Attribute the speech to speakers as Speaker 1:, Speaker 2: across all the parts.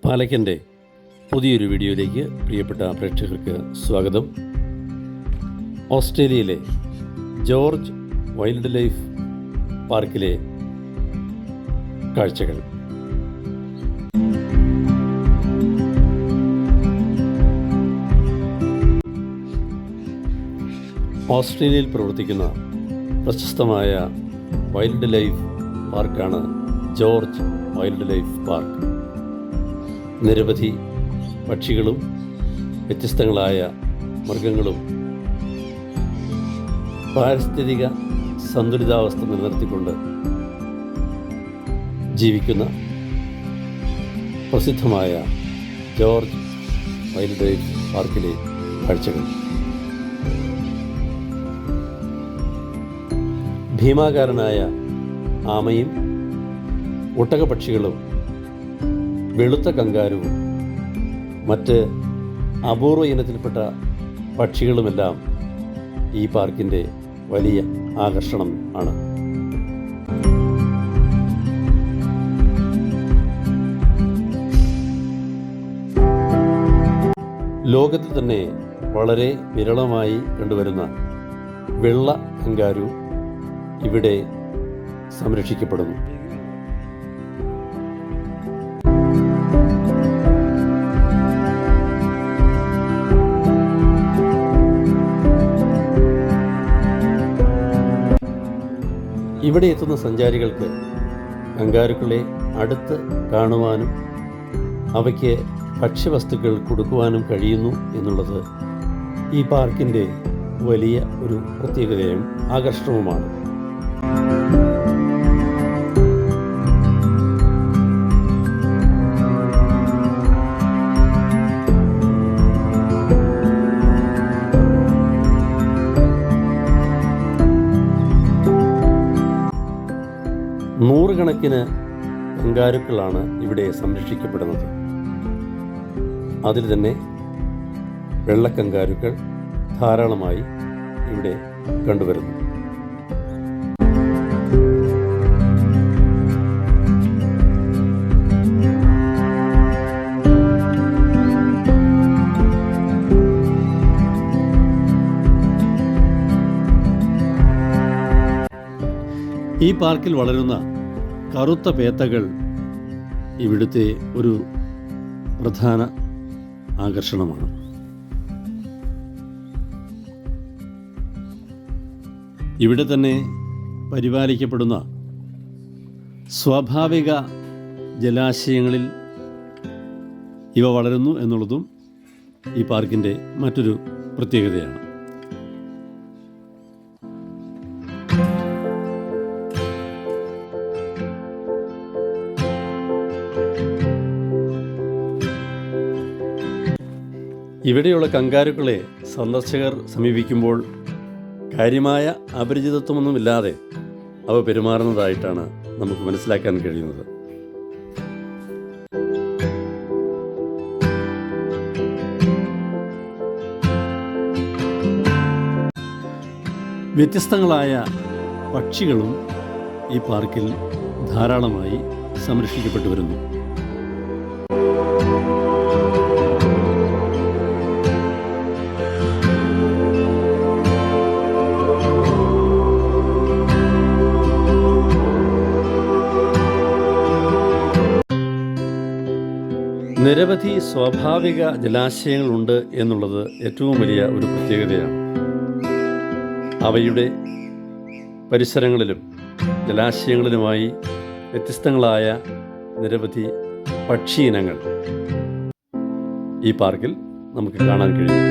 Speaker 1: പാലക്കൻ്റെ പുതിയൊരു വീഡിയോയിലേക്ക് പ്രിയപ്പെട്ട പ്രേക്ഷകർക്ക് സ്വാഗതം. ഓസ്ട്രേലിയയിലെ ജോർജ് വൈൽഡ് ലൈഫ് പാർക്കിലെ കാഴ്ചകൾ. ഓസ്ട്രേലിയയിൽ പ്രവർത്തിക്കുന്ന പ്രശസ്തമായ വൈൽഡ് ലൈഫ് പാർക്കാണ് ജോർജ് വൈൽഡ് ലൈഫ് പാർക്ക്. നിരവധി പക്ഷികളും വ്യത്യസ്തങ്ങളായ മൃഗങ്ങളും പാരിസ്ഥിതിക സന്തുലിതാവസ്ഥ നിലനിർത്തിക്കൊണ്ട് ജീവിക്കുന്ന പ്രസിദ്ധമായ ജോർജ് വൈൽഡ് ലൈഫ് പാർക്കിലെ കാഴ്ചകൾ. ഭീമാകാരനായ ആമയും ഒട്ടകപ്പക്ഷികളും വെളുത്ത കങ്കാരുവും മറ്റ് അപൂർവ ഇനത്തിൽപ്പെട്ട പക്ഷികളുമെല്ലാം ഈ പാർക്കിൻ്റെ വലിയ ആകർഷണം ആണ്. ലോകത്തിൽ തന്നെ വളരെ വിരളമായി കണ്ടുവരുന്ന വെള്ള കങ്കാരു ഇവിടെ സംരക്ഷിക്കപ്പെടുന്നു. ഇവിടെ എത്തുന്ന സഞ്ചാരികൾക്ക് കങ്കാരുക്കളെ അടുത്ത് കാണുവാനും അവയ്ക്ക് ഭക്ഷ്യവസ്തുക്കൾ കൊടുക്കുവാനും കഴിയുന്നു എന്നുള്ളത് ഈ പാർക്കിൻ്റെ വലിയ ഒരു പ്രത്യേകതയും ആകർഷണവുമാണ്. നൂറുകണക്കിന് കങ്കാരുക്കളാണ് ഇവിടെ സംരക്ഷിക്കപ്പെടുന്നത്. അതിൽ തന്നെ വെള്ളക്കങ്കാരുക്കൾ ധാരാളമായി ഇവിടെ കണ്ടുവരുന്നു. ഈ പാർക്കിൽ വളരുന്ന കറുത്ത പേത്തകൾ ഇവിടുത്തെ ഒരു പ്രധാന ആകർഷണമാണ്. ഇവിടെ തന്നെ പരിപാലിക്കപ്പെടുന്ന സ്വാഭാവിക ജലാശയങ്ങളിൽ ഇവ വളരുന്നു എന്നുള്ളതും ഈ പാർക്കിൻ്റെ മറ്റൊരു പ്രത്യേകതയാണ്. ഇവിടെയുള്ള കങ്കാരുക്കളെ സന്ദർശകർ സമീപിക്കുമ്പോൾ കാര്യമായ അപരിചിതത്വമൊന്നുമില്ലാതെ അവ പെരുമാറുന്നതായിട്ടാണ് നമുക്ക് മനസ്സിലാക്കാൻ കഴിയുന്നത്. വ്യത്യസ്തങ്ങളായ പക്ഷികളും ഈ പാർക്കിൽ ധാരാളമായി സംരക്ഷിക്കപ്പെട്ടു വരുന്നു. നിരവധി സ്വാഭാവിക ജലാശയങ്ങളുണ്ട് എന്നുള്ളത് ഏറ്റവും വലിയ ഒരു പ്രത്യേകതയാണ്. അവയുടെ പരിസരങ്ങളിലും ജലാശയങ്ങളിലുമായി വ്യത്യസ്തങ്ങളായ നിരവധി പക്ഷി ഇനങ്ങൾ ഈ പാർക്കിൽ നമുക്ക് കാണാൻ കഴിയും.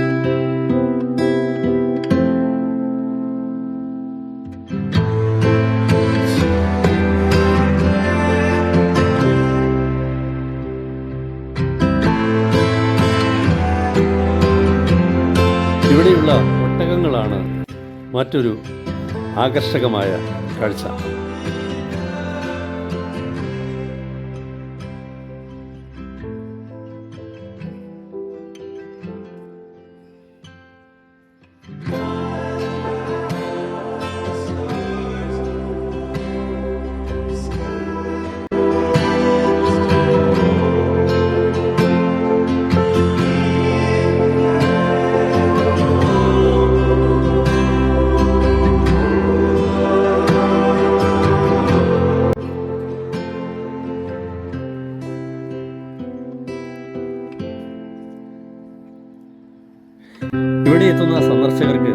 Speaker 1: ഇവിടെയുള്ള ഒട്ടകങ്ങളാണ് മറ്റൊരു ആകർഷകമായ കാഴ്ച. ഇവിടെ എത്തുന്ന സന്ദർശകർക്ക്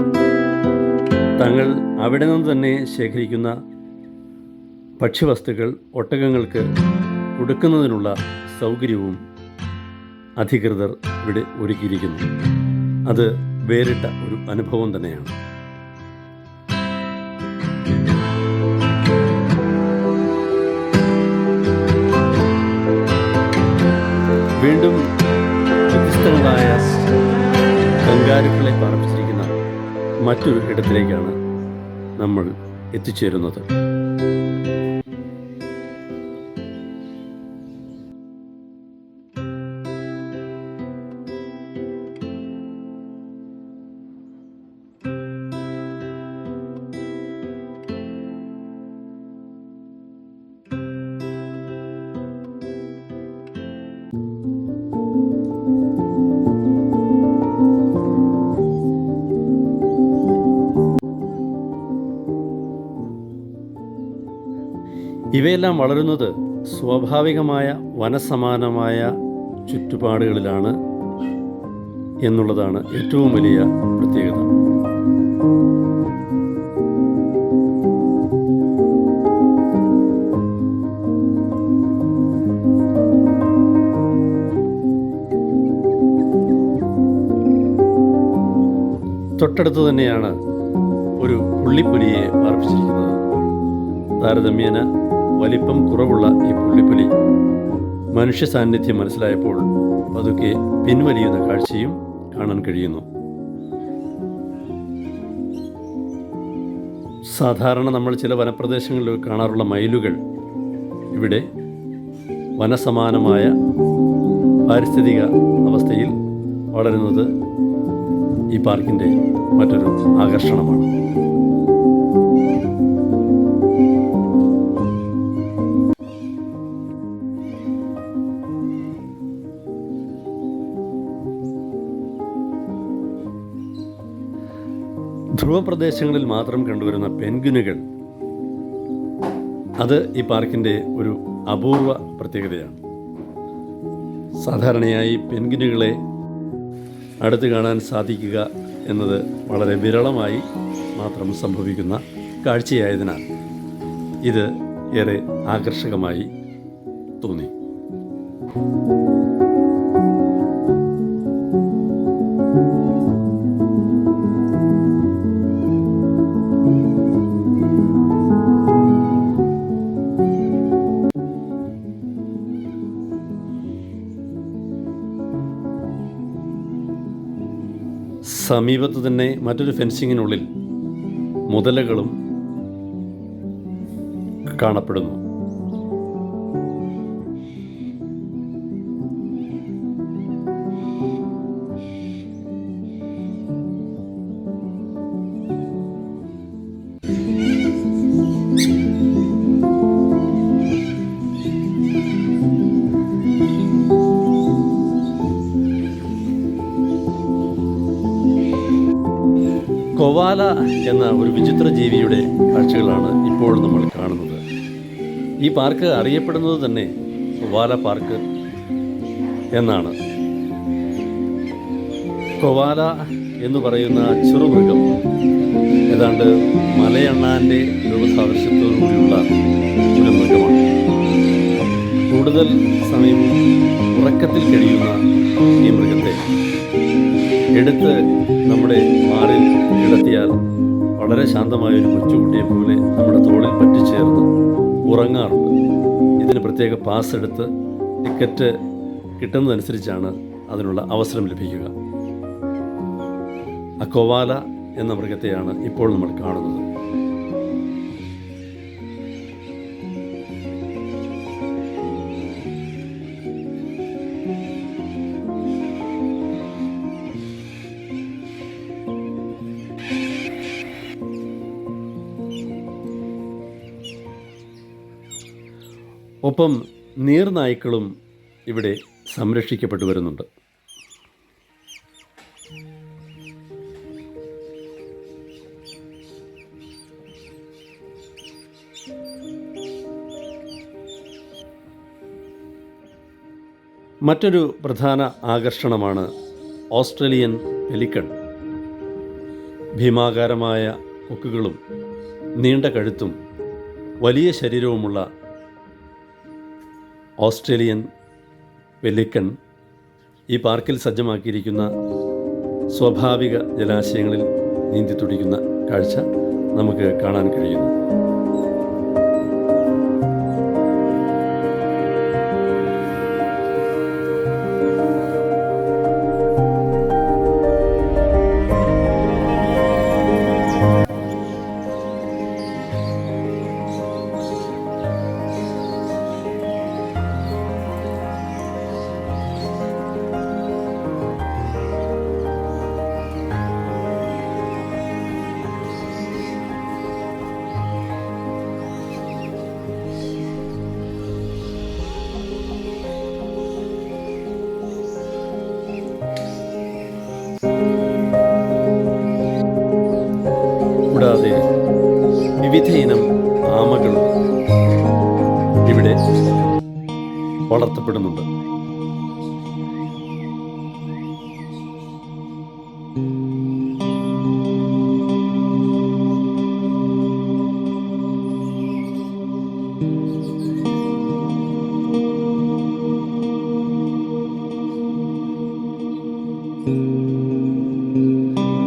Speaker 1: തങ്ങൾ അവിടെ നിന്ന് തന്നെ ശേഖരിക്കുന്ന ഭക്ഷ്യവസ്തുക്കൾ ഒട്ടകങ്ങൾക്ക് കൊടുക്കുന്നതിനുള്ള സൗകര്യവും അധികൃതർ ഇവിടെ ഒരുക്കിയിരിക്കുന്നു. അത് വേറിട്ട ഒരു അനുഭവം തന്നെയാണ്. വീണ്ടും വ്യത്യസ്തങ്ങളായ കങ്കാരുക്കളെ പാർപ്പിച്ചിരിക്കുന്ന മറ്റൊരു ഇടത്തിലേക്കാണ് നമ്മൾ എത്തിച്ചേരുന്നത്. ഇവയെല്ലാം വളരുന്നത് സ്വാഭാവികമായ വനസമാനമായ ചുറ്റുപാടുകളിലാണ് എന്നുള്ളതാണ് ഏറ്റവും വലിയ പ്രത്യേകത. തൊട്ടടുത്ത് തന്നെയാണ് ഒരു പുള്ളിപ്പുലിയെ പാർപ്പിച്ചിരിക്കുന്നത്. താരതമ്യേന വലിപ്പം കുറവുള്ള ഈ പുള്ളിപ്പുലി മനുഷ്യ സാന്നിധ്യം മനസ്സിലായപ്പോൾ പതുക്കെ പിൻവലിയുന്ന കാഴ്ചയും കാണാൻ കഴിയുന്നു. സാധാരണ നമ്മൾ ചില വനപ്രദേശങ്ങളിൽ കാണാറുള്ള മയിലുകൾ ഇവിടെ വനസമാനമായ പാരിസ്ഥിതിക അവസ്ഥയിൽ വളരുന്നത് ഈ പാർക്കിൻ്റെ മറ്റൊരു ആകർഷണമാണ്. ധ്രുവപ്രദേശങ്ങളിൽ മാത്രം കണ്ടുവരുന്ന പെൻഗ്വിനുകൾ, അത് ഈ പാർക്കിൻ്റെ ഒരു അപൂർവ പ്രത്യേകതയാണ്. സാധാരണയായി പെൻഗ്വിനുകളെ അടുത്ത് കാണാൻ സാധിക്കുക എന്നത് വളരെ വിരളമായി മാത്രം സംഭവിക്കുന്ന കാഴ്ചയായതിനാൽ ഇത് ഏറെ ആകർഷകമായി തോന്നി. സമീപത്ത് തന്നെ മറ്റൊരു ഫെൻസിങ്ങിനുള്ളിൽ മുതലകളും കാണപ്പെടുന്നു. കൊവാല എന്ന ഒരു വിചിത്ര ജീവിയുടെ കാഴ്ചകളാണ് ഇപ്പോൾ നമ്മൾ കാണുന്നത്. ഈ പാർക്ക് അറിയപ്പെടുന്നത് തന്നെ കൊവാല പാർക്ക് എന്നാണ്. കൊവാല എന്ന് പറയുന്ന ചെറുമൃഗം ഏതാണ്ട് മലയണ്ണാൻ്റെ രൂപസാദൃശ്യത്തോടുകൂടിയുള്ള ഒരു മൃഗമാണ്. കൂടുതൽ സമയം ഉറക്കത്തിൽ കഴിയുന്ന ഈ മൃഗത്തെ എടുത്ത് നമ്മുടെ മാറിൽ കിടത്തിയാൽ വളരെ ശാന്തമായൊരു കൊച്ചുകുട്ടിയെ പോലെ നമ്മുടെ തോളിൽ പറ്റിച്ചേർന്ന് ഉറങ്ങാറുണ്ട്. ഇതിന് പ്രത്യേക പാസ് എടുത്ത് ടിക്കറ്റ് കിട്ടുന്നതനുസരിച്ചാണ് അതിനുള്ള അവസരം ലഭിക്കുക. ആ കൊവാല എന്ന മൃഗത്തെയാണ് ഇപ്പോൾ നമ്മൾ കാണുന്നത്. ഒപ്പം നീർനായ്ക്കളും ഇവിടെ സംരക്ഷിക്കപ്പെട്ടു വരുന്നുണ്ട്. മറ്റൊരു പ്രധാന ആകർഷണമാണ് ഓസ്ട്രേലിയൻ പെലിക്കൺ. ഭീമാകാരമായ കൊക്കുകളും നീണ്ട കഴുത്തും വലിയ ശരീരവുമുള്ള ഓസ്ട്രേലിയൻ പെലിക്കൺ ഈ പാർക്കിൽ സജ്ജമാക്കിയിരിക്കുന്ന സ്വാഭാവിക ജലാശയങ്ങളിൽ നീന്തി തുടിക്കുന്ന കാഴ്ച നമുക്ക് കാണാൻ കഴിയുന്നു. കൂടാതെ വിവിധ ഇനം ആമകളും ഇവിടെ വളർത്തപ്പെടുന്നുണ്ട്.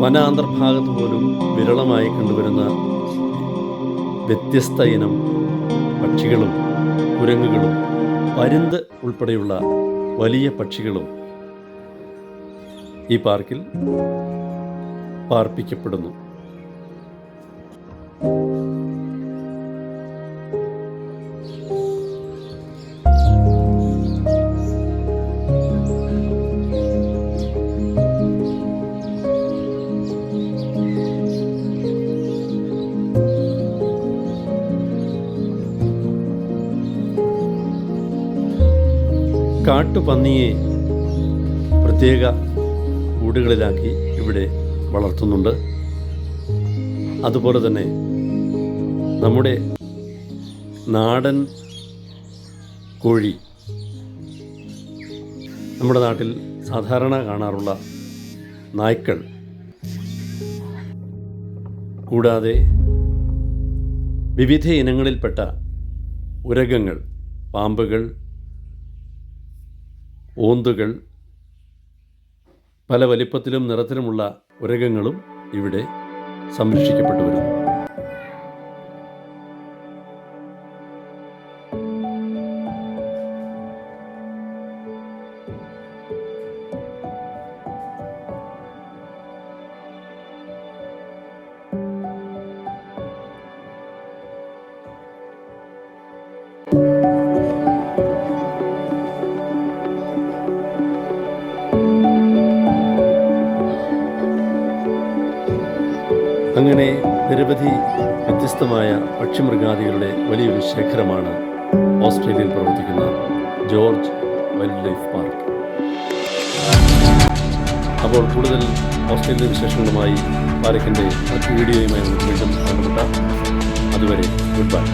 Speaker 1: വനാന്തർഭാഗത്ത് പോലും വിരളമായി കണ്ടുവരുന്ന വ്യത്യസ്ത ഇനം പക്ഷികളും കുരങ്ങുകളും പരുന്ത് ഉൾപ്പെടെയുള്ള വലിയ പക്ഷികളും ഈ പാർക്കിൽ പാർപ്പിക്കപ്പെടുന്നു. കാട്ടുപന്നിയെ പ്രത്യേക കൂടുകളിലാക്കി ഇവിടെ വളർത്തുന്നുണ്ട്. അതുപോലെ തന്നെ നമ്മുടെ നാടൻ കോഴി, നമ്മുടെ നാട്ടിൽ സാധാരണ കാണാറുള്ള നായ്ക്കൾ, കൂടാതെ വിവിധ ഇനങ്ങളിൽപ്പെട്ട ഉരഗങ്ങൾ, പാമ്പുകൾ, ഓന്തുകൾ, പല വലിപ്പത്തിലും നിറത്തിലുമുള്ള ഉരഗങ്ങളും ഇവിടെ സംരക്ഷിക്കപ്പെട്ടു വരുന്നു. അങ്ങനെ നിരവധി വ്യത്യസ്തമായ പക്ഷിമൃഗാദികളുടെ വലിയൊരു ശേഖരമാണ് ഓസ്ട്രേലിയയിൽ പ്രവർത്തിക്കുന്ന ജോർജ് വൈൽഡ് ലൈഫ് പാർക്ക്. അപ്പോൾ കൂടുതൽ ഓസ്ട്രേലിയൻ വിശേഷങ്ങളുമായി പാർക്കിൻ്റെ മറ്റു വീഡിയോയുമായി നമുക്ക് വീണ്ടും കണ്ടുമുട്ടാം. അതുവരെ ഗുഡ് ബൈ.